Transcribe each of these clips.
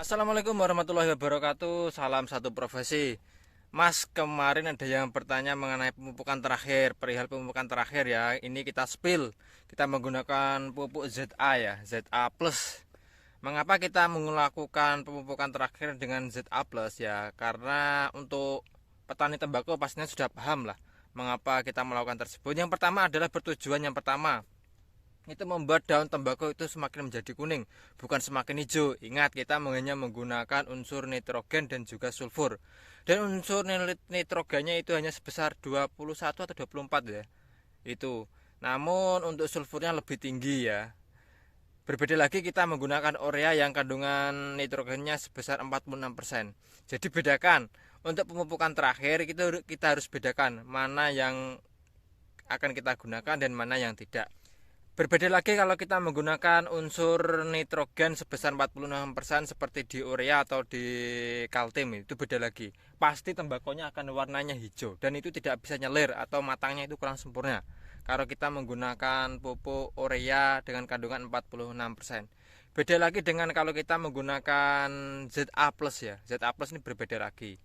Assalamualaikum warahmatullahi wabarakatuh. Salam satu profesi. Mas, kemarin ada yang bertanya mengenai pemupukan terakhir, perihal pemupukan terakhir ya. Ini kita spill. Kita menggunakan pupuk ZA ya, ZA plus. Mengapa kita melakukan pemupukan terakhir dengan ZA plus ya? Karena untuk petani tembakau pastinya sudah paham lah mengapa kita melakukan tersebut. Yang pertama adalah bertujuan yang pertama itu membuat daun tembakau itu semakin menjadi kuning, bukan semakin hijau. Ingat, kita hanya menggunakan unsur nitrogen dan juga sulfur. Dan unsur nitrogennya itu hanya sebesar 21 atau 24 ya. Itu. Namun untuk sulfurnya lebih tinggi ya. Berbeda lagi kita menggunakan urea yang kandungan nitrogennya sebesar 46%. Jadi bedakan. Untuk pemupukan terakhir kita harus bedakan mana yang akan kita gunakan dan mana yang tidak. Berbeda lagi kalau kita menggunakan unsur nitrogen sebesar 46% seperti di urea atau di kaltim, itu beda lagi. Pasti tembakonya akan warnanya hijau dan itu tidak bisa nyelir atau matangnya itu kurang sempurna. Kalau kita menggunakan pupuk urea dengan kandungan 46%. Beda lagi dengan kalau kita menggunakan ZA plus ya. ZA plus ini berbeda lagi.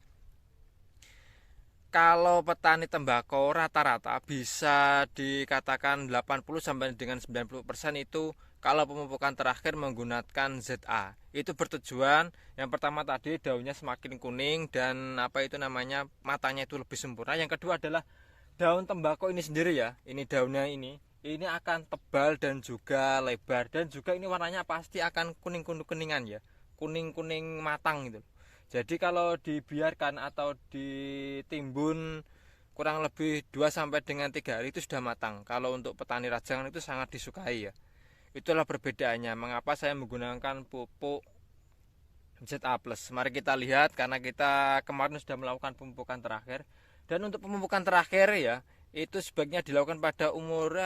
Kalau petani tembakau rata-rata bisa dikatakan 80 sampai dengan 90% itu kalau pemupukan terakhir menggunakan ZA. Itu bertujuan yang pertama tadi daunnya semakin kuning dan matangnya itu lebih sempurna. Yang kedua adalah daun tembakau ini sendiri ya. Ini daunnya ini akan tebal dan juga lebar dan juga ini warnanya pasti akan kuning-kuningan ya. Kuning-kuning matang gitu. Jadi kalau dibiarkan atau ditimbun kurang lebih 2 sampai dengan 3 hari itu sudah matang. Kalau untuk petani rajangan itu sangat disukai ya. Itulah perbedaannya mengapa saya menggunakan pupuk ZA plus. Mari kita lihat karena kita kemarin sudah melakukan pemupukan terakhir. Dan untuk pemupukan terakhir ya, itu sebaiknya dilakukan pada umur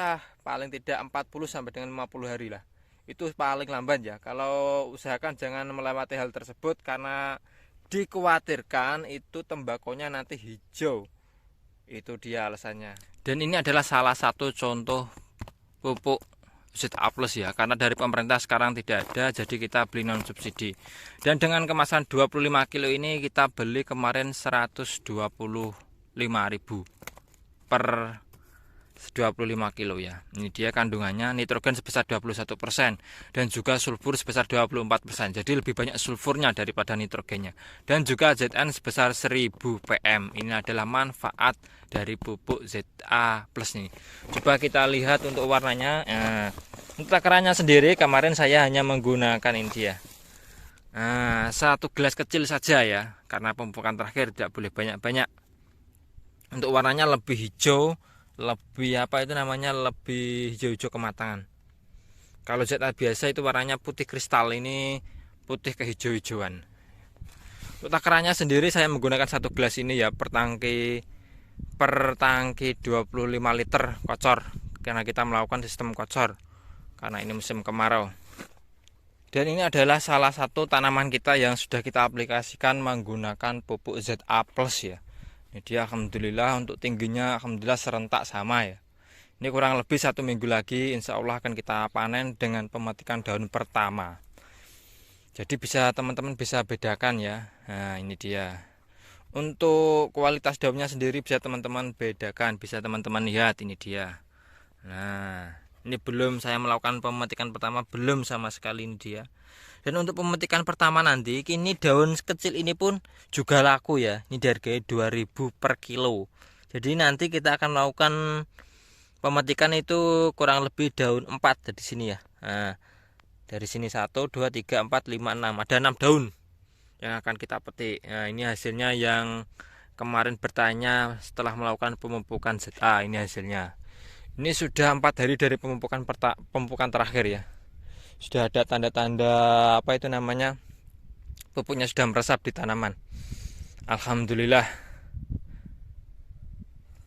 paling tidak 40 sampai dengan 50 hari lah. Itu paling lambat ya. Kalau usahakan jangan melewati hal tersebut karena dikhawatirkan itu tembakonya nanti hijau. Itu dia alasannya. Dan ini adalah salah satu contoh pupuk ZA plus ya, karena dari pemerintah sekarang tidak ada, jadi kita beli non subsidi. Dan dengan kemasan 25 kilo ini kita beli kemarin 125.000 per 25 kilo ya. Ini dia kandungannya, nitrogen sebesar 21% dan juga sulfur sebesar 24%. Jadi lebih banyak sulfurnya daripada nitrogennya. Dan juga Zn sebesar 1000 pm. Ini adalah manfaat dari pupuk ZA plus nih. Coba kita lihat untuk warnanya. Untuk takarannya sendiri kemarin saya hanya menggunakan ini dia. Satu gelas kecil saja ya, karena pemupukan terakhir tidak boleh banyak-banyak. Untuk warnanya lebih hijau, lebih lebih hijau-hijau kematangan. Kalau ZA biasa itu warnanya putih kristal, ini putih kehijau-hijauan. Untuk takarannya sendiri saya menggunakan satu gelas ini ya per tangki 25 liter kocor, karena kita melakukan sistem kocor karena ini musim kemarau. Dan ini adalah salah satu tanaman kita yang sudah kita aplikasikan menggunakan pupuk ZA plus ya. Ini dia alhamdulillah untuk tingginya alhamdulillah serentak sama ya. Ini kurang lebih 1 minggu lagi insya Allah akan kita panen dengan pemetikan daun pertama. Jadi teman-teman bisa bedakan ya. Nah ini dia. Untuk kualitas daunnya sendiri bisa teman-teman bedakan, bisa teman-teman lihat ini dia. Nah ini belum saya melakukan pemetikan pertama, belum sama sekali ini dia. Dan untuk pemetikan pertama nanti, kini daun kecil ini pun juga laku ya. Ini dihargai 2000 per kilo. Jadi nanti kita akan melakukan pemetikan itu kurang lebih daun 4 dari sini ya. Nah, dari sini 1, 2, 3, 4, 5, 6. Ada 6 daun yang akan kita petik. Nah, ini hasilnya yang kemarin bertanya setelah melakukan pemupukan ZA. Ini hasilnya. Ini sudah 4 hari dari pemupukan terakhir ya. Sudah ada tanda-tanda pupuknya sudah meresap di tanaman. Alhamdulillah.